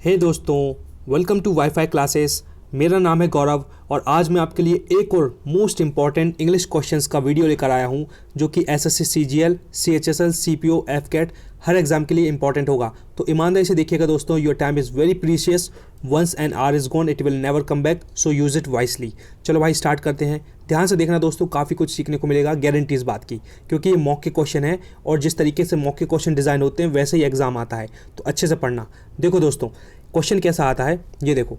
हे दोस्तों, welcome to wifi classes. मेरा नाम है गौरव और आज मैं आपके लिए एक और मोस्ट इम्पॉर्टेंट इंग्लिश क्वेश्चंस का वीडियो लेकर आया हूं जो कि SSC CGL, CHSL, CPO, FCAT हर एग्जाम के लिए इंपॉर्टेंट होगा। तो ईमानदारी से देखिएगा दोस्तों, your time is very precious. Once an hour is gone it will never come back, so use it wisely. चलो भाई स्टार्ट करते हैं। ध्यान से देखना दोस्तों, काफ़ी कुछ सीखने को मिलेगा, गारंटी इस बात की, क्योंकि ये मॉक के क्वेश्चन है और जिस तरीके से मॉक के क्वेश्चन डिज़ाइन होते हैं वैसे ही एग्जाम आता है, तो अच्छे से पढ़ना। देखो दोस्तों, क्वेश्चन कैसा आता है ये देखो।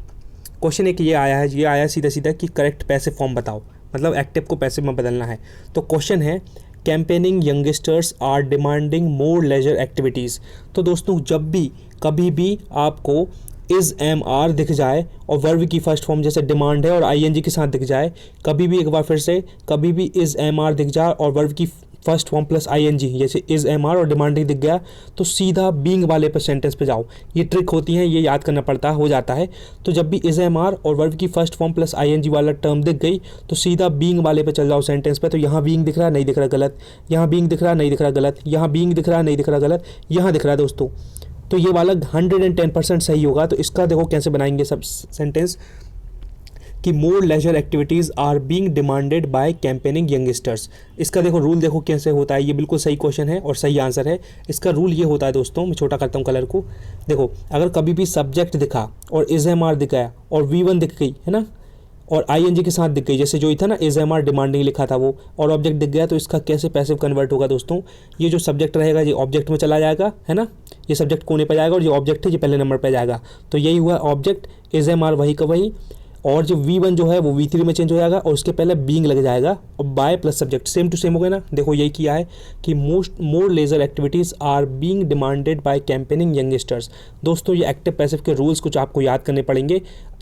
क्वेश्चन एक ये आया सीधा सीधा कि करेक्ट पैसिव फॉर्म बताओ, मतलब एक्टिव को पैसिव में बदलना है। तो क्वेश्चन है campaigning youngsters are demanding more leisure activities. तो दोस्तों, जब भी कभी भी आपको इज़ एम आर दिख जाए और वर्ब की फर्स्ट फॉर्म जैसे डिमांड है और आईएनजी के साथ दिख जाए, कभी भी एक बार फिर से कभी भी इज़ एम आर दिख जाए और वर्ब की फर्स्ट फॉर्म प्लस आईएनजी जैसे इज़ एम आर और डिमांडिंग दिख गया, तो सीधा बीइंग वाले पर सेंटेंस पे जाओ। ये ट्रिक होती है, ये याद करना पड़ता हो जाता है। तो जब भी इज़ एम आर और वर्ब की फर्स्ट फॉर्म प्लस आईएनजी वाला टर्म दिख गई तो सीधा बीइंग वाले पे चल जाओ सेंटेंस पे। तो यहाँ बीइंग दिख रहा नहीं दिख रहा गलत, यहाँ बीइंग दिख रहा नहीं दिख रहा गलत, यहाँ बीइंग दिख रहा नहीं दिख रहा गलत, यहाँ दिख रहा है दोस्तों। तो ये वाला 110% सही होगा। तो इसका देखो कैसे बनाएंगे सब सेंटेंस कि more leisure activities are being demanded by campaigning youngsters. इसका देखो रूल देखो कैसे होता है। ये बिल्कुल सही क्वेश्चन है और सही आंसर है। इसका रूल ये होता है दोस्तों, मैं छोटा करता हूँ कलर को। देखो, अगर कभी भी सब्जेक्ट दिखा और इज़ एम आर दिखाया और V1 दिख गई है ना, और आईएनजी के साथ दिख गई, जैसे जो था ना इज़ एम आर डिमांडिंग लिखा था वो, और ऑब्जेक्ट दिख गया, तो इसका कैसे पैसिव कन्वर्ट होगा दोस्तों। ये जो सब्जेक्ट रहेगा ये ऑब्जेक्ट में चला जाएगा है ना, ये सब्जेक्ट कोने पे जाएगा और जो ऑब्जेक्ट है ये पहले नंबर पे जाएगा। तो यही हुआ ऑब्जेक्ट, इज़ एम आर वही का वही, और जो V1 जो है वो V3 में चेंज हो जाएगा और उसके पहले बीइंग लग जाएगा और by plus subject same to same हो गया ना। देखो यही किया है कि more leisure activities are being demanded by campaigning youngsters. दोस्तों, ये एक्टिव पैसिव के रूल्स कुछ आपको याद करने पड़ेंगे।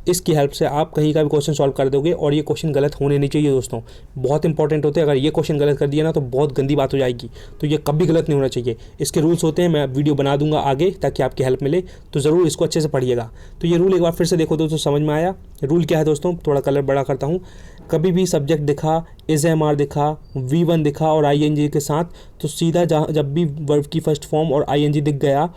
इसकी हेल्प से आप कहीं का भी क्वेश्चन सॉल्व कर दोगे और ये क्वेश्चन गलत होने नहीं चाहिए दोस्तों, बहुत इंपॉर्टेंट होते हैं। अगर ये क्वेश्चन गलत कर दिया ना तो बहुत गंदी बात हो जाएगी, तो ये कभी गलत नहीं होना चाहिए। इसके रूल्स होते हैं, मैं वीडियो बना दूंगा आगे ताकि आपकी हेल्प मिले, तो ज़रूर इसको अच्छे से पढ़िएगा। तो ये रूल एक बार फिर से देखो दोस्तों, समझ में आया। रूल क्या है दोस्तों, थोड़ा कलर बड़ा करता हूँ। कभी भी सब्जेक्ट दिखा, इज़ एम आर दिखा, V1 दिखा और आईएनजी के साथ, तो सीधा जब भी वर्ब की फर्स्ट फॉर्म और आईएनजी दिख गया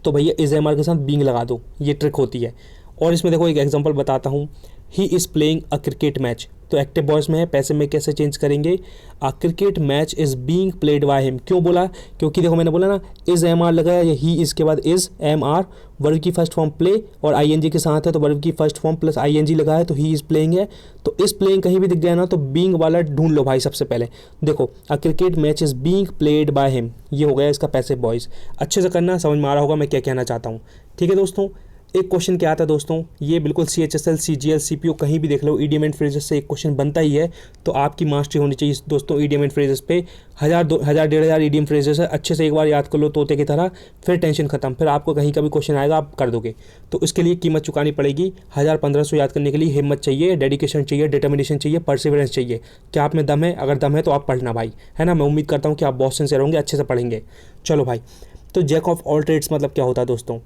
तो भैया इज़ एम आर के साथ बीइंग लगा दो। ये ट्रिक होती है। और इसमें देखो एक एग्जांपल बताता हूँ, he is playing a cricket match. तो एक्टिव वॉइस में है, पैसिव में कैसे चेंज करेंगे। A cricket match is being played by him. क्यों बोला, क्योंकि देखो मैंने बोला ना इज़ एम आर लगाया, या ही इज़ के बाद इज़ एम आर, वर्ब की फर्स्ट फॉर्म प्ले और आईएनजी के साथ है, तो वर्ब की फर्स्ट फॉर्म प्लस आईएनजी लगा है, तो ही इज़ प्लेइंग है। तो इस प्लेइंग कहीं भी दिख गया ना तो बीइंग वाला ढूंढ लो भाई सबसे पहले। देखो, a cricket match is being played by him, ये हो गया इसका पैसिव वॉइस। अच्छे से करना, समझ में आ रहा होगा मैं क्या कहना चाहता हूँ। ठीक है दोस्तों, एक क्वेश्चन क्या आता है दोस्तों, ये बिल्कुल सीएचएसएल, सीजीएल, सीपीओ कहीं भी देख लो, ईडियम एंड फ्रेजेस से एक क्वेश्चन बनता ही है। तो आपकी मास्टरी होनी चाहिए दोस्तों ईडियम एंड फ्रेजेस पे। 1000-1500 ईडियम फ्रेजेस है, अच्छे से एक बार याद कर लो तोते की तरह, फिर टेंशन खत्म। फिर आपको कहीं का भी क्वेश्चन आएगा आप कर दोगे। तो इसके लिए कीमत चुकानी पड़ेगी। 1000-1500 याद करने के लिए हिम्मत चाहिए, डेडिकेशन चाहिए, डिटर्मिनेशन चाहिए, परसिवरेंस चाहिए। क्या आप में दम है? अगर दम है तो आप पढ़ना भाई, है ना। मैं उम्मीद करता हूँ कि आप बहुत सिंसियर होंगे, अच्छे से पढ़ेंगे। चलो भाई, तो जैक ऑफ ऑल ट्रेड्स मतलब क्या होता है दोस्तों,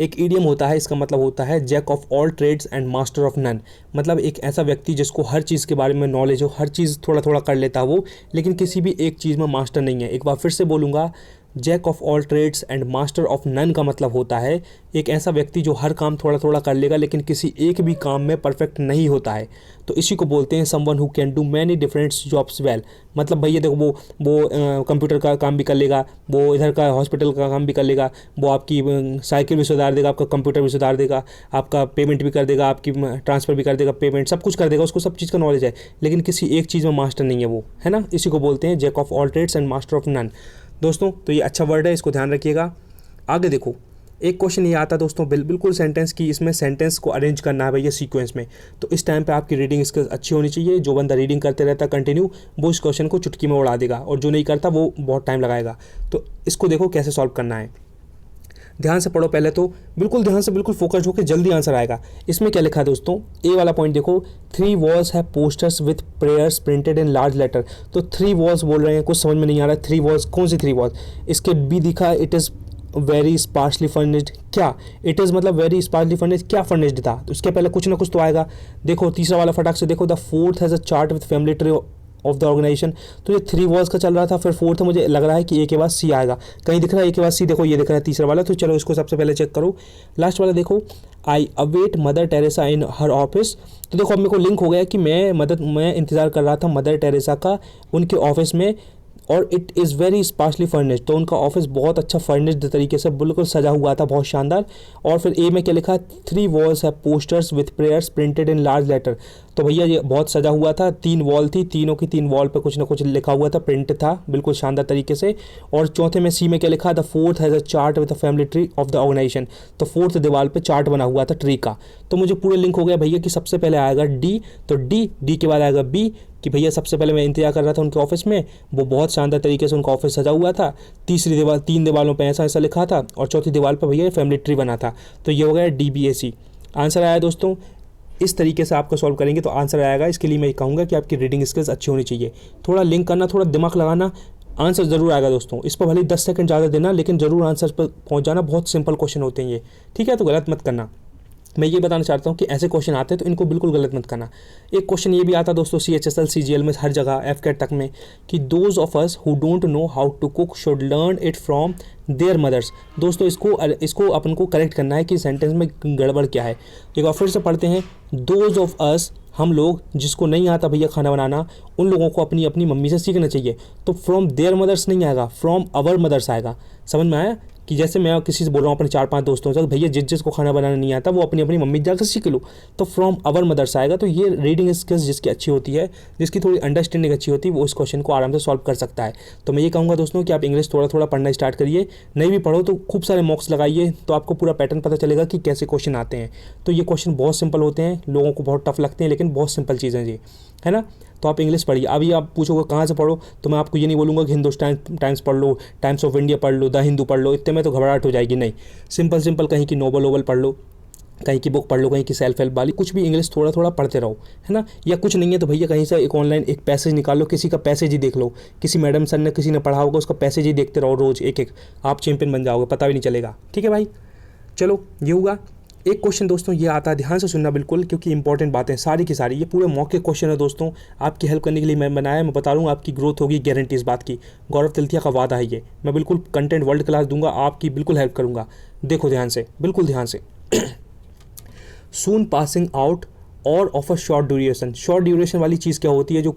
एक ईडियम होता है, इसका मतलब होता है jack of all trades and master of none. मतलब एक ऐसा व्यक्ति जिसको हर चीज़ के बारे में नॉलेज हो, हर चीज़ थोड़ा थोड़ा कर लेता है वो, लेकिन किसी भी एक चीज़ में मास्टर नहीं है। एक बार फिर से बोलूँगा, jack of all trades and master of none का मतलब होता है एक ऐसा व्यक्ति जो हर काम थोड़ा थोड़ा कर लेगा लेकिन किसी एक भी काम में परफेक्ट नहीं होता है। तो इसी को बोलते हैं someone who can do many different jobs well. मतलब भैया देखो, वो कंप्यूटर का काम भी कर लेगा, वो इधर का हॉस्पिटल का काम भी कर लेगा, वो आपकी साइकिल भी सुधार देगा, आपका कंप्यूटर भी सुधार देगा, आपका पेमेंट भी कर देगा, आपकी ट्रांसफ़र भी कर देगा, पेमेंट सब कुछ कर देगा, उसको सब चीज़ का नॉलेज है, लेकिन किसी एक चीज़ में मास्टर नहीं है वो, है ना। इसी को बोलते हैं jack of all trades and master of none दोस्तों। तो ये अच्छा वर्ड है, इसको ध्यान रखिएगा। आगे देखो, एक क्वेश्चन ये आता है दोस्तों, बिल्कुल सेंटेंस की, इसमें सेंटेंस को अरेंज करना है भैया सीक्वेंस में। तो इस टाइम पे आपकी रीडिंग स्किल्स अच्छी होनी चाहिए। जो बंदा रीडिंग करते रहता है कंटिन्यू, वो इस क्वेश्चन को चुटकी में उड़ा देगा, और जो नहीं करता वो बहुत टाइम लगाएगा। तो इसको देखो कैसे सॉल्व करना है। ध्यान से पढ़ो पहले तो, बिल्कुल ध्यान से, बिल्कुल फोकस्ड होकर, जल्दी आंसर आएगा। इसमें क्या लिखा है दोस्तों, ए वाला पॉइंट देखो, 3 walls have posters with prayers printed in large letter. तो 3 वॉल्स बोल रहे हैं, कुछ समझ में नहीं आ रहा है। 3 वॉल्स, कौन सी 3 वॉल्स? इसके बी दिखा, it is very sparsely furnished. क्या इट इज़ मतलब वेरी स्पार्सली फर्निश्ड, क्या फर्निश्ड था? तो इसके पहले कुछ ना कुछ तो आएगा। देखो तीसरा वाला फटाक से देखो, the fourth has a chart with family tree of the organization. तो ये 3 वॉल्स का चल रहा था, फिर फोर्थ मुझे लग रहा है कि ए के बाद सी आएगा। कहीं दिख रहा है ए के बाद सी, देखो ये दिख रहा है तीसरा वाला। तो चलो इसको सबसे पहले चेक करो। लास्ट वाला देखो, आई अवेट मदर टेरेसा इन हर ऑफिस। तो देखो अब मेरे को लिंक हो गया कि मैं इंतज़ार कर रहा था मदर टेरेसा का उनके ऑफिस में, और इट इज़ वेरी स्पार्शली फर्निश्ड। तो उनका ऑफिस बहुत अच्छा फर्निश्ड तरीके से बिल्कुल सजा हुआ था, बहुत शानदार। और फिर ए में क्या लिखा, 3 वॉल्स है posters with prayers printed in large letter. तो भैया ये बहुत सजा हुआ था, 3 वॉल थी, तीनों की 3 वॉल पे कुछ ना कुछ लिखा हुआ था, प्रिंट था बिल्कुल शानदार तरीके से। और चौथे में सी में क्या लिखा, the fourth has a chart with the family tree of the organization. तो फोर्थ दीवार पे चार्ट बना हुआ था ट्री का। तो मुझे पूरे लिंक हो गया भैया कि सबसे पहले आएगा डी, तो डी के बाद आएगा बी, कि भैया सबसे पहले मैं इंतजार कर रहा था उनके ऑफिस में, वो बहुत शानदार तरीके से उनका ऑफिस सजा हुआ था। तीसरी दीवार, 3 दीवारों पे ऐसा ऐसा लिखा था, और चौथी दीवार पे भैया फैमिली ट्री बना था। तो ये हो गया DBAC। आंसर आया दोस्तों। इस तरीके से आपको सॉल्व करेंगे तो आंसर आएगा। इसके लिए मैं कहूँगा कि आपकी रीडिंग स्किल्स अच्छी होनी चाहिए, थोड़ा लिंक करना, थोड़ा दिमाग लगाना, आंसर ज़रूर आएगा दोस्तों। इस पर भले 10 सेकंड ज़्यादा देना, लेकिन ज़रूर आंसर पर पहुँच जाना। बहुत सिंपल क्वेश्चन होते हैं ये, ठीक है, तो गलत मत करना। मैं ये बताना चाहता हूँ कि ऐसे क्वेश्चन आते हैं तो इनको बिल्कुल गलत मत करना। एक क्वेश्चन ये भी आता दोस्तों CHSL CGL में, हर जगह FCAT तक में, कि those of us who don't know how to cook should learn it from their mothers. दोस्तों इसको अपन को करेक्ट करना है कि सेंटेंस में गड़बड़ क्या है। एक बार फिर से पढ़ते हैं, दोज ऑफ अस, हम लोग जिसको नहीं आता भैया खाना बनाना, उन लोगों को अपनी अपनी मम्मी से सीखना चाहिए। तो फ्रॉम देयर मदर्स नहीं आएगा, फ्रॉम अवर मदर्स आएगा। समझ में आया? कि जैसे मैं किसी से बोल रहा हूँ अपने 4-5 दोस्तों से, भैया जिसको खाना बनाना नहीं आता वो अपनी अपनी मम्मी जाकर सीख लो, तो फ्रॉम अवर मदर्स आएगा। तो ये रीडिंग स्किल्स जिसकी अच्छी होती है, जिसकी थोड़ी अंडरस्टैंडिंग अच्छी होती है, वो इस क्वेश्चन को आराम से सॉल्व कर सकता है। तो मैं ये कहूँगा दोस्तों कि आप इंग्लिश थोड़ा थोड़ा पढ़ना स्टार्ट करिए, नहीं भी पढ़ो तो खूब सारे मॉक्स लगाइए, तो आपको पूरा पैटर्न पता चलेगा कि कैसे क्वेश्चन आते हैं। तो ये क्वेश्चन बहुत सिंपल होते हैं, लोगों को बहुत टफ लगते हैं, लेकिन बहुत सिंपल चीज़ें ये है ना। तो आप इंग्लिश पढ़िए। अभी आप पूछोगे कहाँ से पढ़ो, तो मैं आपको ये नहीं बोलूँगा कि हिंदुस्तान टाइम्स पढ़ लो, टाइम्स ऑफ इंडिया पढ़ लो, द हिंदू पढ़ लो, इतने में तो घबराहट हो जाएगी। नहीं, सिंपल कहीं की नोबल वोबल पढ़ लो, कहीं की बुक पढ़ लो, कहीं की सेल्फ हेल्प वाली, कुछ भी इंग्लिश थोड़ा थोड़ा पढ़ते रहो, है ना। या कुछ नहीं है तो भैया कहीं से एक ऑनलाइन एक पैसेज निकाल लो, किसी का पैसेज ही देख लो, किसी मैडम सर ने किसी ने पढ़ा होगा, उसका पैसेज ही देखते रहो रोज़ एक, आप चैंपियन बन जाओगे, पता भी नहीं चलेगा। ठीक है भाई, चलो ये होगा। एक क्वेश्चन दोस्तों ये आता है, ध्यान से सुनना बिल्कुल, क्योंकि इंपॉर्टेंट बातें सारी की सारी, ये पूरे मौके क्वेश्चन है दोस्तों, आपकी हेल्प करने के लिए मैं बनाया। मैं बता रहा हूँ आपकी ग्रोथ होगी, गारंटी इस बात की। गौरव तिलथिया का वादा है ये, मैं बिल्कुल कंटेंट वर्ल्ड क्लास दूंगा, आपकी बिल्कुल हेल्प करूँगा। देखो ध्यान से, बिल्कुल ध्यान से। सून पासिंग आउट और of a short duration. Short duration वाली चीज़ क्या होती है, जो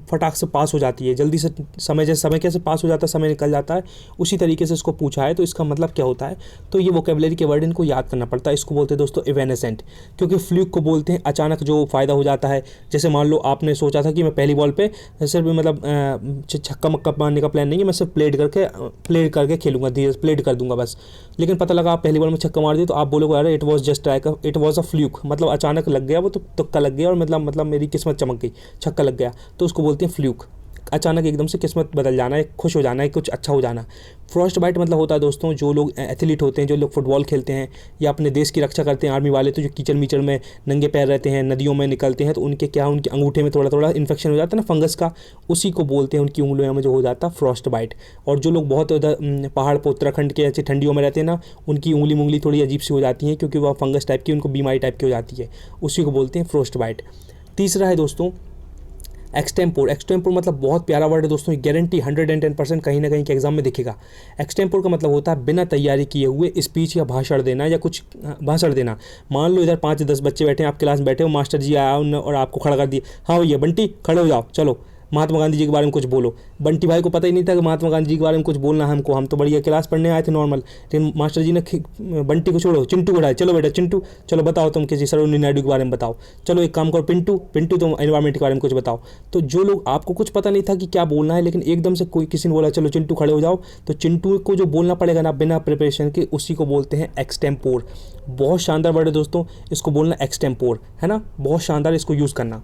फटाक से पास हो जाती है, जल्दी से समय कैसे पास हो जाता है, समय निकल जाता है, उसी तरीके से इसको पूछा है। तो इसका मतलब क्या होता है, तो ये वोकेबलरी के वर्ड इनको याद करना पड़ता है। इसको बोलते हैं दोस्तों इवेनेसेंट, क्योंकि फ्लूक को बोलते हैं अचानक जो फ़ायदा हो जाता है। जैसे मान लो आपने सोचा था कि मैं पहली बॉल पे सिर्फ मतलब छक्का मक्का मारने का प्लान नहीं है, मैं सिर्फ प्लेड करके खेलूंगा, धीरे से प्लेड कर दूंगा बस, लेकिन पता लगा आप पहली बॉल में छक्का मार दिए, तो आप बोलोगे अरे it was just try, it was a fluke, मतलब अचानक लग गया वो, तो तुक्का लग गया, और मतलब मेरी किस्मत चमक गई, छक्का लग गया, तो उसको बोलते हैं फ्लूक। अचानक एकदम से किस्मत बदल जाना है, खुश हो जाना है, कुछ अच्छा हो जाना। फ्रॉस्ट बाइट मतलब होता है दोस्तों, जो लोग एथलीट होते हैं, जो लोग फुटबॉल खेलते हैं या अपने देश की रक्षा करते हैं, आर्मी वाले, तो जो कीचड़ मीचड़ में नंगे पैर रहते हैं, नदियों में निकलते हैं, तो उनके अंगूठे में थोड़ा थोड़ा इन्फेक्शन हो जाता है ना फंगस का, उसी को बोलते हैं, उनकी उंगलियों में जो हो जाता है फ्रॉस्ट बाइट। और जो लोग बहुत पहाड़ पर उत्तराखंड के ऐसी ठंडियों में रहते हैं ना, उनकी उंगली थोड़ी अजीब सी हो जाती है, क्योंकि वह फंगस टाइप की, उनको बीमारी टाइप की हो जाती है, उसी को बोलते हैं फ्रॉस्ट बाइट। तीसरा है दोस्तों एक्सटेम्पोर। एक्सटेम्पोर मतलब बहुत प्यारा वर्ड है दोस्तों, गारंटी 110% कहीं ना कहीं के एग्जाम में दिखेगा। एक्सटेम्पोर का मतलब होता है बिना तैयारी किए हुए स्पीच या भाषण देना, या कुछ भाषण देना। मान लो इधर 5-10 बच्चे बैठे हैं, आप क्लास में बैठे हो, मास्टर जी आया और आपको खड़ा कर दिया, हाँ भैया बंटी खड़े हो जाओ, चलो महात्मा गांधी जी के बारे में कुछ बोलो। बंटी भाई को पता ही नहीं था कि महात्मा गांधी जी के बारे में कुछ बोलना है हमको, हम तो बढ़िया क्लास पढ़ने आए थे नॉर्मल, लेकिन मास्टर जी ने बंटी को छोड़ो, चिंटू को उठाया, चलो बेटा चिंटू, चलो बताओ तुम किसी सरोजिनी नायडू के बारे में बताओ, चलो एक काम करो पिंटू तुम एनवायरमेंट के बारे में कुछ बताओ। तो जो लोग, आपको कुछ पता नहीं था कि क्या बोलना है, लेकिन एकदम से कोई किसी ने बोला चलो चिंटू खड़े हो जाओ, तो चिंटू को जो बोलना पड़ेगा ना बिना प्रिपरेशन के, उसी को बोलते हैं एक्सटेम्पोर। बहुत शानदार वर्ड है दोस्तों, इसको बोलना एक्सटेम्पोर, है ना, बहुत शानदार, इसको यूज़ करना।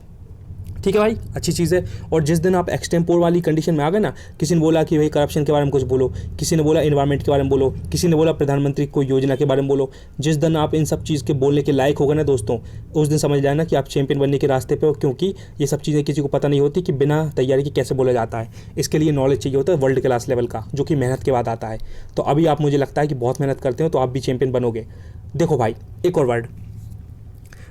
ठीक है भाई, अच्छी चीज़ है। और जिस दिन आप एक्सटेम्पोर वाली कंडीशन में आ गए ना, किसी ने बोला कि भाई करप्शन के बारे में कुछ बोलो, किसी ने बोला एनवायरनमेंट के बारे में बोलो, किसी ने बोला प्रधानमंत्री कोई योजना के बारे में बोलो, जिस दिन आप इन सब चीज़ के बोलने के लायक होगा ना दोस्तों, उस दिन समझ लेना कि आप चैंपियन बनने के रास्ते पे हो, क्योंकि ये सब चीज़ें किसी को पता नहीं होती कि बिना तैयारी के कैसे बोला जाता है। इसके लिए नॉलेज चाहिए होता है वर्ल्ड क्लास लेवल का, जो कि मेहनत के बाद आता है। तो अभी आप, मुझे लगता है कि बहुत मेहनत करते हो, तो आप भी चैंपियन बनोगे। देखो भाई, एक और वर्ड,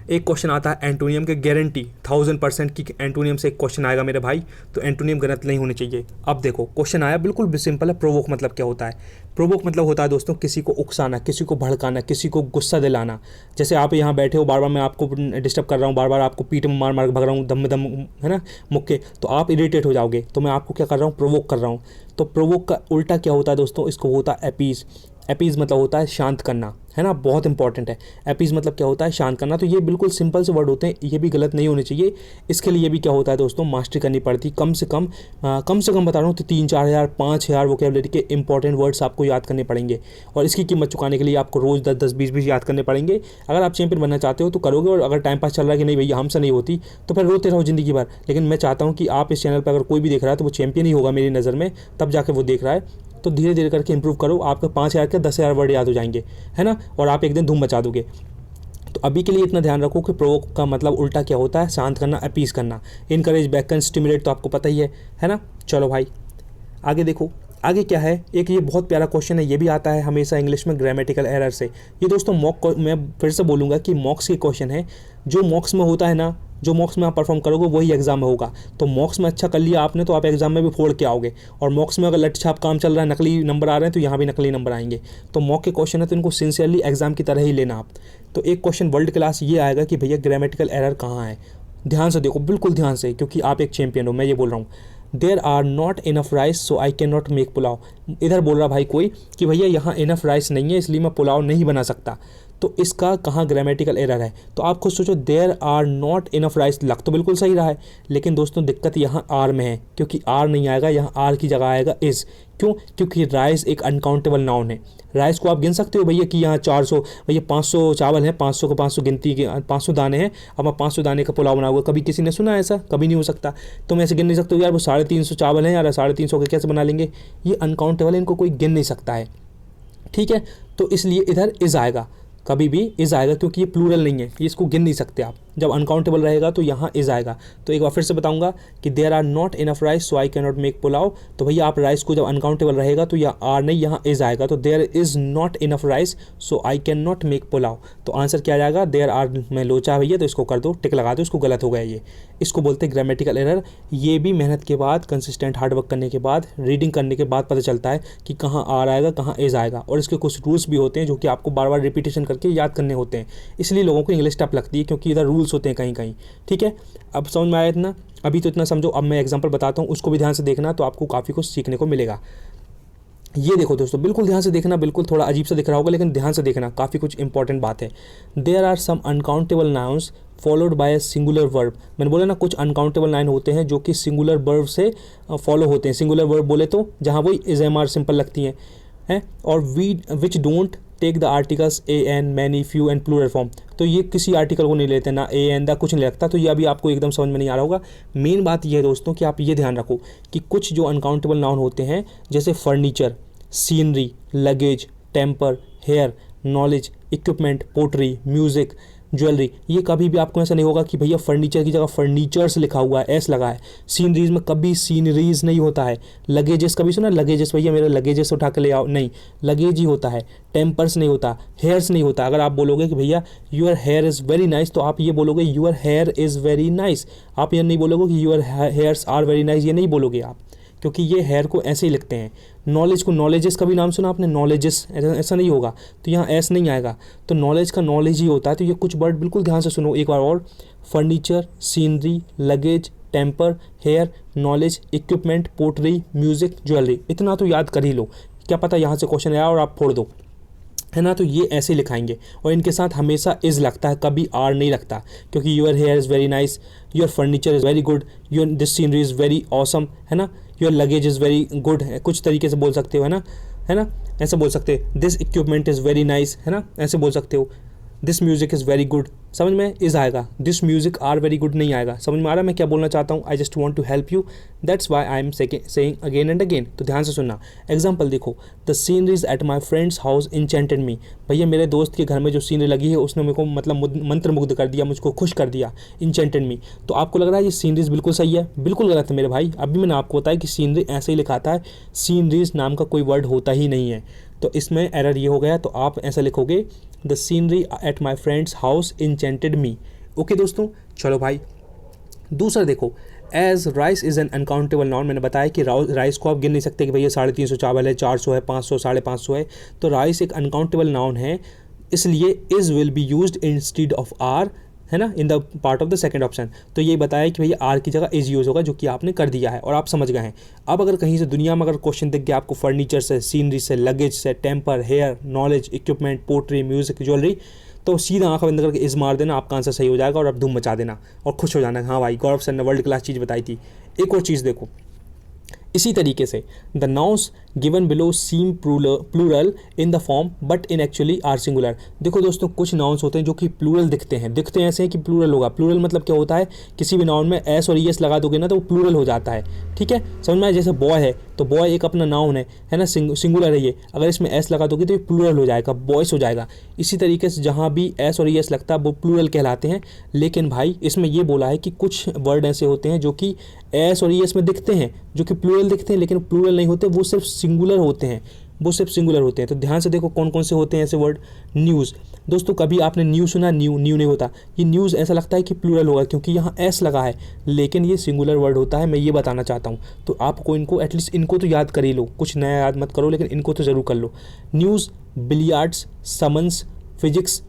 एक क्वेश्चन आता है एंटोनियम के, गारंटी 1000% की एंटोनियम से एक क्वेश्चन आएगा मेरे भाई, तो एंटोनियम गलत नहीं होने चाहिए। अब देखो क्वेश्चन आया बिल्कुल भी सिंपल है, प्रोवोक मतलब क्या होता है? प्रोवोक मतलब होता है दोस्तों किसी को उकसाना, किसी को भड़काना, किसी को गुस्सा दिलाना। जैसे आप यहाँ बैठे हो, बार बार मैं आपको डिस्टर्ब कर रहा हूँ, बार बार आपको पीठ में मार मार भग रहा हूँ, दम में दम, है ना, मुक्के, तो आप इरिटेट हो जाओगे, तो मैं आपको क्या कर रहा हूँ, प्रोवोक कर रहा हूँ। तो प्रोवोक का उल्टा क्या होता है दोस्तों? इसको होता है अपीज। अपीज मतलब होता है शांत करना, है ना, बहुत इंपॉर्टेंट है। अपीज मतलब क्या होता है? शांत करना। तो ये बिल्कुल सिंपल से वर्ड होते हैं, ये भी गलत नहीं होने चाहिए। इसके लिए भी क्या होता है दोस्तों, मास्टरी करनी पड़ती, कम से कम बता रहा हूँ तो 3-4 हज़ार 5,000 वोकेबलरी के इंपॉर्टेंट वर्ड्स आपको याद करने पड़ेंगे, और इसकी कीमत चुकाने के लिए आपको रोज़ 10-10, 20-20 याद करने पड़ेंगे। अगर आप चैंपियन बनना चाहते हो तो करोगे, और अगर टाइम पास चल रहा है कि नहीं भैया हमसे नहीं होती, तो फिर रोते रहो ज़िंदगी भर। लेकिन मैं चाहता हूँ कि आप इस चैनल पर अगर कोई भी देख रहा है तो वो चैंपियन ही होगा मेरी नज़र में, तब जाके वो देख रहा है। तो धीरे धीरे करके इंप्रूव करो, आपके 5,000 के 10,000 वर्ड याद हो जाएंगे, है ना, और आप एक दिन धूम मचा दोगे। तो अभी के लिए इतना ध्यान रखो कि प्रोवोक का मतलब उल्टा क्या होता है? शांत करना, अपीस करना। इनकरेज, बैकन, स्टिमुलेट तो आपको पता ही है ना। चलो भाई आगे देखो, आगे क्या है। एक ये बहुत प्यारा क्वेश्चन है, ये भी आता है हमेशा इंग्लिश में, ग्रामेटिकल एरर से। ये दोस्तों मॉक, मैं फिर से बोलूँगा कि मॉक्स के क्वेश्चन है। जो मॉक्स में होता है ना, जो मॉक्स में आप परफॉर्म करोगे वही एग्जाम में होगा। तो मॉक्स में अच्छा कर लिया आपने तो आप एग्जाम में भी फोड़ के आओगे, और मॉक्स में अगर लट छाप काम चल रहा है, नकली नंबर आ रहे हैं, तो यहाँ भी नकली नंबर आएंगे। तो मॉक के क्वेश्चन है तो इनको सिंसियरली एग्जाम की तरह ही लेना आप। तो एक क्वेश्चन वर्ल्ड क्लास ये आएगा कि भैया ग्रामेटिकल एरर कहाँ है। ध्यान से देखो, बिल्कुल ध्यान से, क्योंकि आप एक चैंपियन हो, मैं ये बोल रहा हूँ। There are not enough rice so I can not make pulao. इधर बोल रहा भाई कोई कि भैया यहाँ इनफ राइस नहीं है इसलिए मैं पुलाव नहीं बना सकता। तो इसका कहाँ ग्रामेटिकल एरर है? तो आप खुद सोचो, there are not enough rice, लग तो बिल्कुल सही रहा है, लेकिन दोस्तों दिक्कत यहाँ आर में है, क्योंकि आर नहीं आएगा, यहाँ आर की जगह आएगा इज़। क्यों? क्योंकि राइस एक अनकाउंटेबल नाउन है। राइस को आप गिन सकते हो भैया कि यहाँ 400, भैया 500 चावल है, 500 को 500 गिनती के 500 दाने हैं, अब आप 500 दाने का पुलाव बनाओगे, कभी किसी ने सुना ऐसा? कभी नहीं हो सकता। तुम ऐसे गिन नहीं सकते हो यार वो 350 चावल हैं यार, 350 के कैसे बना लेंगे? ये अनकाउंटेबल है, इनको कोई गिन नहीं सकता है, ठीक है। तो इसलिए इधर इज़ आएगा, कभी भी इज़ आएगा, क्योंकि ये प्लूरल नहीं है, ये इसको गिन नहीं सकते आप। जब अनकाउंटेबल रहेगा तो यहाँ इज़ आएगा। तो एक बार फिर से बताऊंगा कि there are not enough rice so I can not make pulao. तो भैया आप राइस को जब अनकाउंटेबल रहेगा तो यहाँ आर नहीं, यहाँ इज़ आएगा। तो there is not enough rice so I can not make pulao. तो आंसर क्या आ जाएगा? देयर आर में लोचा भैया, तो इसको कर दो, टिक लगा दो, इसको गलत हो गया ये। इसको बोलते हैं ग्रामेटिकल एरर। ये भी मेहनत के बाद, कंसिस्टेंट हार्डवर्क करने के बाद, रीडिंग करने के बाद पता चलता है कि कहाँ आर आएगा, कहाँ इज़ आएगा। और इसके कुछ रूल्स भी होते हैं जो कि आपको बार बार रिपीटेशन करके याद करने होते हैं। इसलिए लोगों को इंग्लिश टफ लगती है, क्योंकि इधर रूल्स होते हैं कहीं कहीं, ठीक है। अब समझ में आया इतना? अभी तो इतना समझो, अब मैं एग्जांपल बताता हूँ, उसको भी ध्यान से देखना, तो आपको काफ़ी कुछ सीखने को मिलेगा। ये देखो दोस्तों, बिल्कुल ध्यान से देखना, बिल्कुल थोड़ा अजीब सा दिख रहा होगा लेकिन ध्यान से देखना, काफ़ी कुछ इंपॉर्टेंट बात है। There are some uncountable nouns followed by a singular verb. मैंने बोला ना, कुछ अनकाउंटेबल नाउन होते हैं जो कि सिंगुलर वर्ब से फॉलो होते हैं। सिंगुलर वर्ब बोले तो जहाँ वही इज एम आर सिंपल लगती हैं, और we which don't take the articles a an, many, few and plural form. तो ये किसी आर्टिकल को नहीं लेते, ना ए एन दा कुछ नहीं लगता। तो ये अभी आपको एकदम समझ में नहीं आ रहा होगा। मेन बात ये है दोस्तों कि आप ये ध्यान रखो कि कुछ जो अनकाउंटेबल नाउन होते हैं, जैसे furniture, scenery, luggage, temper, hair, knowledge, equipment, poetry, music, jewellery, ये कभी भी आपको ऐसा नहीं होगा कि भैया फर्नीचर की जगह फर्नीचर्स लिखा हुआ है, एस लगा है। सीनरीज में कभी सीनरीज नहीं होता है। लगेजेस कभी सुना? लगेजेस, भैया मेरे लगेजेस उठा के ले आओ, नहीं, लगेज ही होता है। टेम्पर्स नहीं होता, हेयर्स नहीं होता। अगर आप बोलोगे कि भैया your hair is very nice, तो आप ये बोलोगे your hair is very nice. आप ये नहीं बोलोगे कि your hairs are very nice, ये नहीं बोलोगे आप, क्योंकि ये हेयर को ऐसे ही लिखते हैं। नॉलेज को नॉलेजेस का भी नाम सुना आपने? नॉलेजेस, ऐसा नहीं होगा, तो यहाँ एस नहीं आएगा। तो नॉलेज का नॉलेज ही होता है। तो ये कुछ वर्ड बिल्कुल ध्यान से सुनो एक बार और। Furniture, scenery, luggage, temper, hair, knowledge, equipment, poetry, music, jewellery, इतना तो याद कर ही लो। क्या पता यहाँ से क्वेश्चन आया और आप फोड़ दो, है ना। तो ये ऐसे लिखाएंगे, और इनके साथ हमेशा इज़ लगता है, कभी आर नहीं लगता। क्योंकि your hair is very nice, your furniture is very good, your this scenery is very awesome, है ना। Your luggage is very good, कुछ तरीके से बोल सकते हो, है ना, ऐसे बोल सकते हो। This equipment is very nice, है ना, ऐसे बोल सकते हो। This music is very good, समझ में इज़ आएगा। This music are very good नहीं आएगा। समझ में आ रहा है मैं क्या बोलना चाहता हूँ? I just want to help you, that's why I am saying again and again. तो ध्यान से सुनना। एग्जाम्पल देखो, the sceneries at my friends house enchanted me. भैया मेरे दोस्त के घर में जो सीनरी लगी है उसने मेरे को मतलब मंत्रमुग्ध कर दिया, मुझको खुश कर दिया, इंचेंटेड मी। तो आपको लग रहा है ये सीनरीज बिल्कुल सही है? बिल्कुल गलत है मेरे भाई। अभी मैंने आपको बताया कि सीनरी ऐसे ही लिखाता है, सीनरीज नाम का कोई वर्ड होता ही नहीं है। तो इसमें एरर ये हो गया, तो आप ऐसा लिखोगे the scenery at my friends house enchanted me. Okay दोस्तों, चलो भाई दूसरा देखो, as rice is an uncountable noun. मैंने बताया कि राइस को आप गिन नहीं सकते कि भैया 350 चावल है, 400 है, 500, 550 है। तो राइस एक अनकाउंटेबल नाउन है, इसलिए is will be used instead of are, है ना, in the part of the second option. तो ये बताया कि भैया आर की जगह इज यूज़ होगा, जो कि आपने कर दिया है और आप समझ गए हैं। अब अगर कहीं से दुनिया में अगर क्वेश्चन दिख गया आपको फर्नीचर से, सीनरी से, लगेज से, temper, hair, knowledge, equipment, poetry, music, jewellery, तो सीधा आंख बंद करके इस मार देना, आपका आंसर सही हो जाएगा और आप धूम मचा देना और खुश हो जाना, हाँ भाई गौरव सर ने वर्ल्ड क्लास चीज़ बताई थी। एक और चीज़ देखो, इसी तरीके से the nouns given below seem plural in the form but in actually are singular. देखो दोस्तों, कुछ नाउन्स होते हैं जो कि प्लूरल दिखते हैं ऐसे हैं कि प्लूरल होगा। प्लूरल मतलब क्या होता है, किसी भी नाउन में एस और ईएस लगा दोगे ना तो वो प्लूरल हो जाता है, ठीक है, समझ में आया। जैसे बॉय है तो बॉय एक अपना नाउन है ना, सिंगुलर है ये, अगर इसमें एस लगा दोगे तो ये प्लूरल हो जाएगा, बॉयस हो जाएगा। इसी तरीके से जहाँ भी एस और ईएस लगता है वो प्लूरल कहलाते हैं। लेकिन भाई इसमें ये बोला है कि कुछ वर्ड ऐसे होते हैं जो कि एस और ईएस में दिखते हैं, जो कि प्लूरल दिखते हैं लेकिन प्लूरल नहीं होते, वो सिर्फ सिंगुलर होते हैं, वो सिर्फ सिंगुलर होते हैं। तो ध्यान से देखो कौन कौन से होते हैं ऐसे वर्ड। न्यूज़, दोस्तों कभी आपने न्यू सुना, न्यू नहीं होता, ये न्यूज़ ऐसा लगता है कि प्लूरल होगा क्योंकि यहाँ एस लगा है, लेकिन ये सिंगुलर वर्ड होता है, मैं ये बताना चाहता हूँ। तो आपको इनको एटलीस्ट इनको तो याद कर ही लो, कुछ नया याद मत करो लेकिन इनको तो ज़रूर कर लो। News, billiards, summons, physics,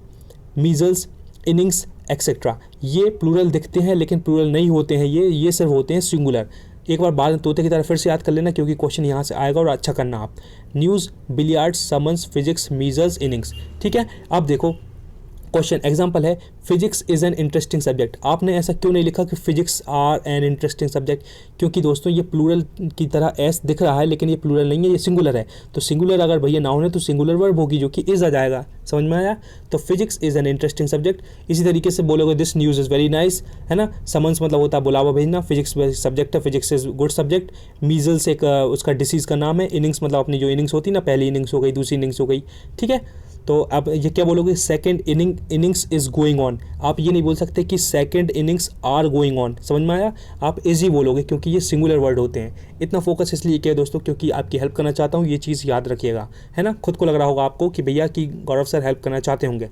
measles, innings etcetera, ये प्लूरल दिखते हैं लेकिन प्लूरल नहीं होते हैं, ये सिर्फ होते हैं सिंगुलर। एक बार बाद तोते की तरह फिर से याद कर लेना क्योंकि क्वेश्चन यहाँ से आएगा और अच्छा करना आप। News, billiards, summons, physics, measles, innings, ठीक है। अब देखो क्वेश्चन एग्जाम्पल है, physics is an interesting subject. आपने ऐसा क्यों नहीं लिखा कि physics are an interesting subject, क्योंकि दोस्तों ये प्लूरल की तरह एस दिख रहा है लेकिन ये प्लूरल नहीं है, ये सिंगुलर है। तो सिंगुलर अगर भैया नाउन है तो सिंगुलर वर्ब होगी जो कि इज आ जाएगा, समझ में आया। तो physics is an interesting subject. इसी तरीके से बोलोगे this news is very nice, है ना। समन्स मतलब होता है बुलावा भेजना, फिजिक्स सब्जेक्ट है, physics is good subject. Measles एक उसका डिसीज़ का नाम है। इनिंग्स मतलब अपनी जो इनिंग्स होती है ना, पहली इनिंग्स हो गई, दूसरी इनिंग्स हो गई, ठीक है। तो अब ये क्या बोलोगे, second innings is going on. आप ये नहीं बोल सकते कि second innings are going on, समझ में आया। आप इज ही बोलोगे क्योंकि ये सिंगुलर वर्ड होते हैं। इतना फोकस इसलिए किया दोस्तों क्योंकि आपकी हेल्प करना चाहता हूँ, ये चीज़ याद रखिएगा, है ना। खुद को लग रहा होगा आपको कि भैया कि गौरव सर हेल्प करना चाहते होंगे।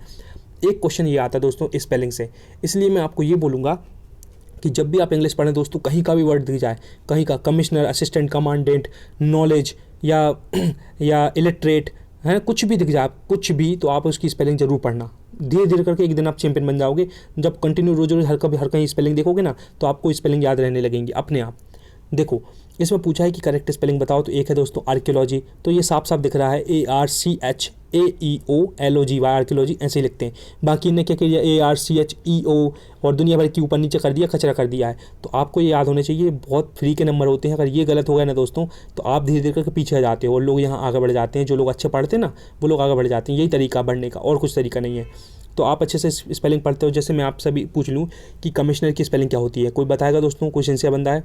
एक क्वेश्चन ये आता है दोस्तों स्पेलिंग से, इसलिए मैं आपको ये बोलूँगा कि जब भी आप इंग्लिश पढ़ें दोस्तों, कहीं का भी वर्ड दिख जाए, कहीं का कमिश्नर, असिस्टेंट, कमांडेंट, नॉलेज या इलिटरेट, है कुछ भी दिख जाए, कुछ भी, तो आप उसकी स्पेलिंग जरूर पढ़ना। धीरे धीरे करके एक दिन आप चैंपियन बन जाओगे। जब कंटिन्यू रोज रोज हर कहीं स्पेलिंग देखोगे ना तो आपको स्पेलिंग याद रहने लगेंगी अपने आप। देखो इसमें पूछा है कि करेक्ट स्पेलिंग बताओ, तो एक है दोस्तों आर्कियोलॉजी, तो ये साफ साफ दिख रहा है ARCHAEOLOGY, आर्कियोलॉजी ऐसे ही लिखते हैं। बाकी इन्हें क्या किया, ARCHEO और दुनिया भर की ऊपर नीचे कर दिया, कचरा कर दिया है। तो आपको ये याद होने चाहिए, बहुत फ्री के नंबर होते हैं। अगर ये गलत हो गया ना दोस्तों तो आप धीरे धीरे करके पीछे आ जाते हो और लोग यहाँ आगे बढ़ जाते हैं। जो लोग अच्छे पढ़ते हैं ना वो लोग आगे बढ़ जाते हैं, यही तरीका बढ़ने का, और कुछ तरीका नहीं है। तो आप अच्छे से स्पेलिंग पढ़ते हो। जैसे मैं आपसे भी पूछ लूँ कि कमिश्नर की स्पेलिंग क्या होती है, कोई बताएगा दोस्तों, कोई सिंसियर बंदा है।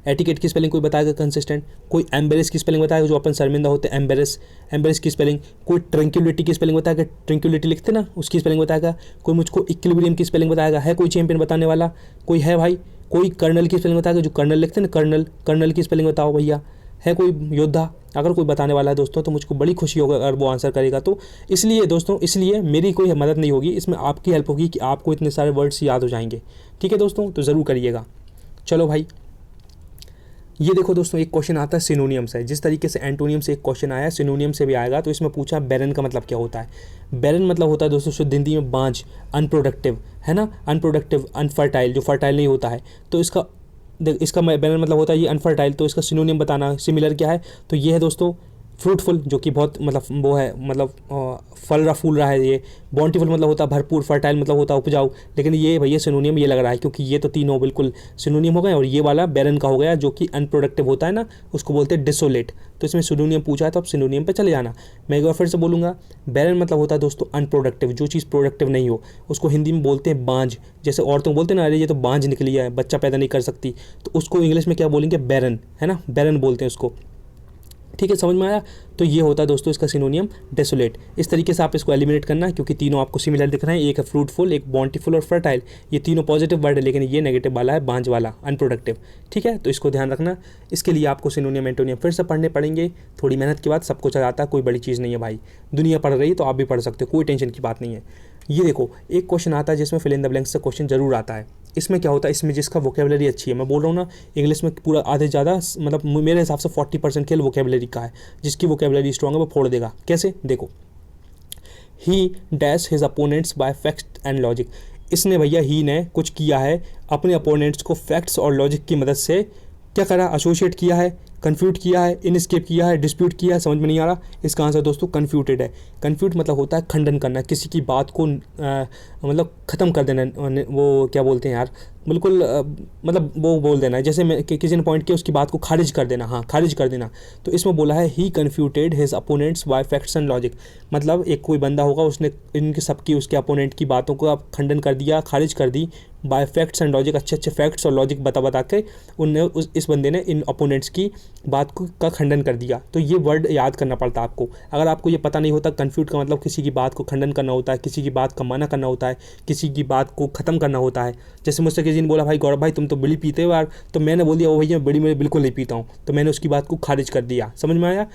एटिकेट की स्पेलिंग कोई बताएगा, कंसिस्टेंट। कोई एम्बेरेस की स्पेलिंग बताएगा, जो अपन शर्मिंदा होते हैं, एम्बेरेस की स्पेलिंग। कोई ट्रैंक्विलिटी की स्पेलिंग बताएगा, ट्रैंक्विलिटी लिखते ना उसकी स्पेलिंग बताएगा। कोई मुझको इक्विलिब्रियम की स्पेलिंग बताएगा, है कोई चैंपियन बताने वाला, कोई है भाई। कोई कर्नल की स्पेलिंग बताएगा, जो कर्नल लिखते हैं ना, कर्नल की स्पेलिंग बताओ भैया। है कोई योद्धा, अगर कोई बताने वाला है दोस्तों तो मुझको बड़ी खुशी होगा अगर वो आंसर करेगा। तो इसलिए दोस्तों, इसलिए मेरी कोई मदद नहीं होगी इसमें, आपकी हेल्प होगी कि आपको इतने सारे वर्ड्स याद हो जाएंगे, ठीक है दोस्तों, तो ज़रूर करिएगा। चलो भाई, ये देखो दोस्तों, एक क्वेश्चन आता है सिनोनियम से। जिस तरीके से एंटोनियम से एक क्वेश्चन आया, सिनोनियम से भी आएगा। तो इसमें पूछा बैरन का मतलब क्या होता है। बैरन मतलब होता है दोस्तों शुद्ध हिंदी में बांझ, अनप्रोडक्टिव, है ना, अनप्रोडक्टिव, अनफर्टाइल, जो फर्टाइल नहीं होता है। तो इसका बैरन मतलब होता है ये अनफर्टाइल। तो इसका सिनोनियम बताना, सिमिलर क्या है, तो ये है दोस्तों फ्रूटफुल, जो कि बहुत मतलब वो है, मतलब फल रहा फूल रहा है। ये बॉन्टीफुल मतलब होता है भरपूर, फर्टाइल मतलब होता है उपजाऊ। लेकिन ये भैया सिनोनियम ये लग रहा है क्योंकि ये तो तीनों बिल्कुल सिनोनियम हो गए। और ये वाला बैरन का हो गया जो कि अनप्रोडक्टिव होता है ना, उसको बोलते हैं डिसोलेट। तो इसमें सिनोनियम पूछा है तो अब सिनोनियम पे चले जाना। मैं एक बार फिर से बोलूँगा, बैरन मतलब होता है दोस्तों अनप्रोडक्टिव, जो चीज़ प्रोडक्टिव नहीं हो उसको हिंदी में बोलते हैं बांझ। जैसे औरतों बोलते हैं ना, अरे ये तो बांझ निकली है, बच्चा पैदा नहीं कर सकती, तो उसको इंग्लिश में क्या बोलेंगे, बैरन, है ना, बैरन बोलते हैं उसको। ठीक है, समझ में आया। तो ये होता है दोस्तों इसका सिनोनियम डेसोलेट। इस तरीके से आप इसको एलिमिनेट करना, क्योंकि तीनों आपको सिमिलर दिख रहे हैं, एक है फ्रूटफुल, एक बॉन्टीफुल और फर्टाइल। ये तीनों पॉजिटिव वर्ड है, लेकिन ये नेगेटिव वाला है, बांझ वाला, अनप्रोडक्टिव। ठीक है, तो इसको ध्यान रखना। इसके लिए आपको सिनोनियम एंटोनियम फिर से पढ़ने पड़ेंगे, थोड़ी मेहनत के बाद सब कुछ आ जाता है, कोई बड़ी चीज़ नहीं है भाई। दुनिया पढ़ रही है तो आप भी पढ़ सकते हो, कोई टेंशन की बात नहीं है। ये देखो, एक क्वेश्चन आता है जिसमें फिल इन द ब्लैंक्स से क्वेश्चन जरूर आता है। इसमें क्या होता है, इसमें जिसका वोकेबलरी अच्छी है, मैं बोल रहा हूँ ना, इंग्लिश में पूरा आधे ज़्यादा, मतलब मेरे हिसाब से 40% खेल वोकेबलरी का है। जिसकी वोकेबलरी स्ट्रॉन्ग है वो फोड़ देगा। कैसे, देखो, he dash his opponents by facts and logic. इसने भैया ही ने कुछ किया है, अपने अपोनेंट्स को फैक्ट्स और लॉजिक की मदद से क्या करा, एसोसिएट किया है, कन्फ्यूट किया है, इनस्केप किया है, डिस्प्यूट किया है। समझ में नहीं आ रहा, इसका आंसर दोस्तों कन्फ्यूटेड है। कन्फ्यूट मतलब होता है खंडन करना, किसी की बात को मतलब ख़त्म कर देना, वो क्या बोलते हैं यार, बिल्कुल मतलब वो बोल देना है, जैसे मैं किसी ने पॉइंट किया उसकी बात को खारिज कर देना, हाँ खारिज कर देना। तो इसमें बोला है he confuted his opponents by facts and logic. मतलब एक कोई बंदा होगा, उसने इनके सबकी उसके अपोनेंट की बातों को आप खंडन कर दिया, खारिज कर दी बाय फैक्ट्स एंड लॉजिक। अच्छे अच्छे फैक्ट्स और लॉजिक बता के उनने इस बंदे ने इन अपोनेंट्स की बात को का खंडन कर दिया। तो ये वर्ड याद करना पड़ता है आपको। अगर आपको ये पता नहीं होता, कन्फ्यूट का मतलब किसी की बात को खंडन करना होता है, किसी की बात का माना करना होता है, किसी की बात को ख़त्म करना होता है। जैसे मुझसे किसी ने बोला, भाई गौरव भाई तुम तो बीड़ी पीते हो यार, तो मैंने बोल दिया, वो भैया बीड़ी मैं बिल्कुल नहीं पीता हूँ, तो मैंने उसकी बात को खारिज कर दिया। समझ में आया,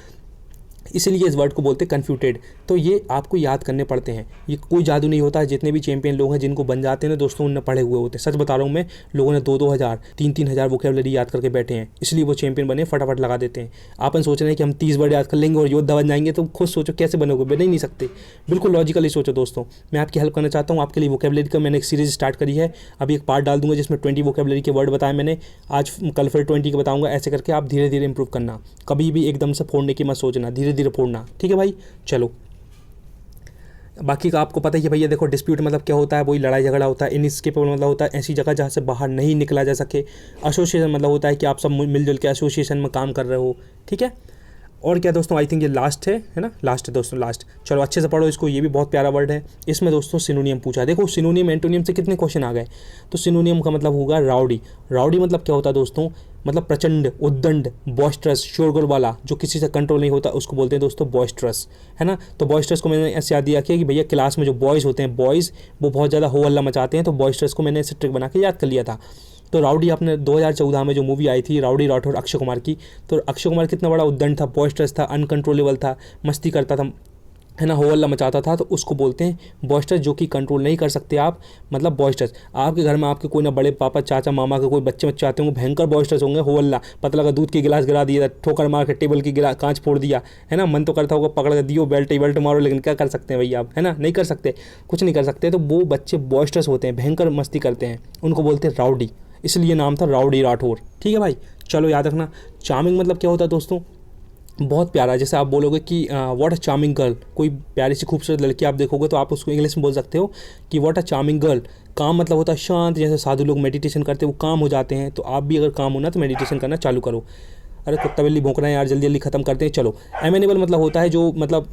इसीलिए इस वर्ड को बोलते हैं कन्फ्यूटेड। तो ये आपको याद करने पड़ते हैं, ये कोई जादू नहीं होता है। जितने भी चैंपियन लोग हैं जिनको बन जाते हैं ना दोस्तों, उनने पढ़े हुए होते हैं। सच बता रहा हूँ मैं, लोगों ने 2-2 हज़ार 3-3 हज़ार वोकेबलरी याद करके बैठे हैं, इसलिए वो चैंपियन बने, फटाफट लगा देते हैं। आपन सोच रहे हैं कि हम 30 वर्ड याद कर लेंगे और योद्धा बन जाएंगे, तो खुद सोचो कैसे बनोगे, बन ही नहीं सकते। बिल्कुल लॉजिकली सोचो दोस्तों। मैं आपकी हेल्प करना चाहता हूँ, आपके लिए वोकेबलरी का मैंने एक सीरीज स्टार्ट करी है। अभी एक पार्ट डाल दूंगा जिसमें 20 वोकेबलरी के वर्ड बताए मैंने, आज कल फिर 20 के बताऊँगा। ऐसे करके आप धीरे धीरे इंप्रूव करना, कभी भी एकदम से फोड़ने की मत सोचना, धीरे धीरे फोड़ना। ठीक है भाई, चलो बाकी का आपको पता ही है भैया। देखो, डिस्प्यूट मतलब क्या होता है, वही लड़ाई झगड़ा होता है। इनएस्केपेबल मतलब होता है ऐसी जगह जहाँ से बाहर नहीं निकला जा सके। एसोसिएशन मतलब होता है कि आप सब मिलजुल के एसोसिएशन में काम कर रहे हो। ठीक है, और क्या दोस्तों, आई थिंक ये लास्ट है ना, लास्ट है दोस्तों, लास्ट। चलो अच्छे से पढ़ो इसको, ये भी बहुत प्यारा वर्ड है। इसमें दोस्तों सिनोनियम पूछा। देखो सिनोनियम एंटोनियम से कितने क्वेश्चन आ गए। तो सिनोनियम का मतलब होगा राउडी। राउडी मतलब क्या होता है दोस्तों, मतलब प्रचंड, उद्दंड, बॉइस्टरस, शोरगुल वाला, जो किसी से कंट्रोल नहीं होता, उसको बोलते हैं दोस्तों बॉइस्टरस, है ना। तो बॉइस्टरस को मैंने ऐसे याद दिया कि भैया क्लास में जो बॉयज़ होते हैं, बॉयज़ वो बहुत ज़्यादा हो हल्ला मचाते हैं, तो बॉइस्टरस को मैंने ऐसे ट्रिक बना के याद कर लिया था। तो राउडी आपने 2014 में जो मूवी आई थी राउडी राठौर अक्षय कुमार की, तो अक्षय कुमार कितना बड़ा उद्दंड था, बॉइस्टरस था, अनकंट्रोलेबल था, मस्ती करता था, है ना, हो हल्ला मचाता था। तो उसको बोलते हैं बॉइस्टर्स, जो कि कंट्रोल नहीं कर सकते आप, मतलब बॉइस्टर्स। आपके घर में आपके कोई ना बड़े पापा चाचा मामा के कोई बच्चे आते होंगे, भयंकर बॉइस्टर्स होंगे, हो हल्ला, पता लगा दूध के गिलास गिरा दिया, ठोकर मार के टेबल की गिलास कांच फोड़ दिया, है ना। मन तो करता होगा पकड़ के दियो बेल्ट मारो, लेकिन क्या कर सकते हैं भैया आप, है ना, नहीं कर सकते, कुछ नहीं कर सकते। तो वो बच्चे बॉइस्टर्स होते हैं, भयंकर मस्ती करते हैं, उनको बोलते हैं राउडी, इसलिए नाम था राउडी राठौर। ठीक है भाई, चलो याद रखना। चार्मिंग मतलब क्या होता है दोस्तों, बहुत प्यारा। जैसे आप बोलोगे कि व्हाट अ चार्मिंग गर्ल, कोई प्यारी सी खूबसूरत लड़की आप देखोगे तो आप उसको इंग्लिश में बोल सकते हो कि व्हाट अ चार्मिंग गर्ल। काम मतलब होता है शांत, जैसे साधु लोग मेडिटेशन करते हैं वो काम हो जाते हैं, तो आप भी अगर काम होना तो मेडिटेशन करना चालू करो। अरे कुत्ता बिल्ली भौंक रहे हैं यार, जल्दी जल्दी ख़त्म करते हैं। चलो, एमेनेबल मतलब होता है जो मतलब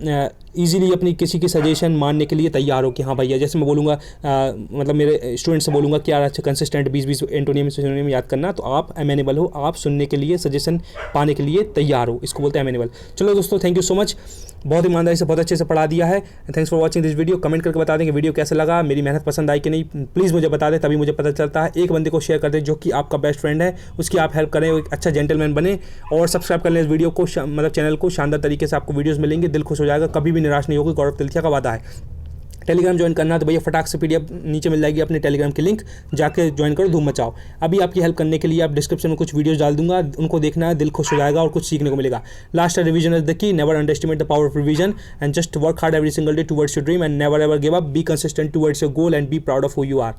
ईजिली अपनी किसी की सजेशन मानने के लिए तैयार हो कि हाँ भैया, जैसे मैं बोलूँगा मतलब मेरे स्टूडेंट से बोलूँगा कि यार अच्छा कंसिस्टेंट 20-20 एंटोनियम सिनोनियम याद करना, तो आप एमेनेबल हो, आप सुनने के लिए सजेशन पाने के लिए तैयार हो, इसको बोलते हैं एमेनेबल। चलो दोस्तों, थैंक यू सो मच, बहुत ईमानदारी से बहुत अच्छे से पढ़ा दिया है। Thanks for watching this video. Comment करके बता दें कि वीडियो कैसा लगा, मेरी मेहनत पसंद आई कि नहीं, प्लीज़ मुझे बता दें, तभी मुझे पता चलता है। एक बंदे को शेयर कर दें जो कि आपका बेस्ट फ्रेंड है, उसकी आप हेल्प करें, एक अच्छा जेंटलमैन बने, और सब्सक्राइब कर लें इस वीडियो को, मतलब चैनल को। शानदार तरीके से आपको वीडियोस मिलेंगे, दिल खुश हो जाएगा, कभी भी निराश नहीं होगी, गौरव तिलथिया का वादा है। टेलीग्राम ज्वाइन करना है तो भैया फटाक से PDF नीचे मिल जाएगी, अपने टेलीग्राम की लिंक जाके ज्वाइन करो, धूम मचाओ। अभी आपकी हेल्प करने के लिए आप डिस्क्रिप्शन में कुछ वीडियोस डाल दूंगा, उनको देखना है, दिल खुश हो जाएगा और कुछ सीखने को मिलेगा। Last revision is the key, never underestimate the power of revision and just work hard every single day towards your dream and never ever give up, be consistent towards your goal and be proud of who you are.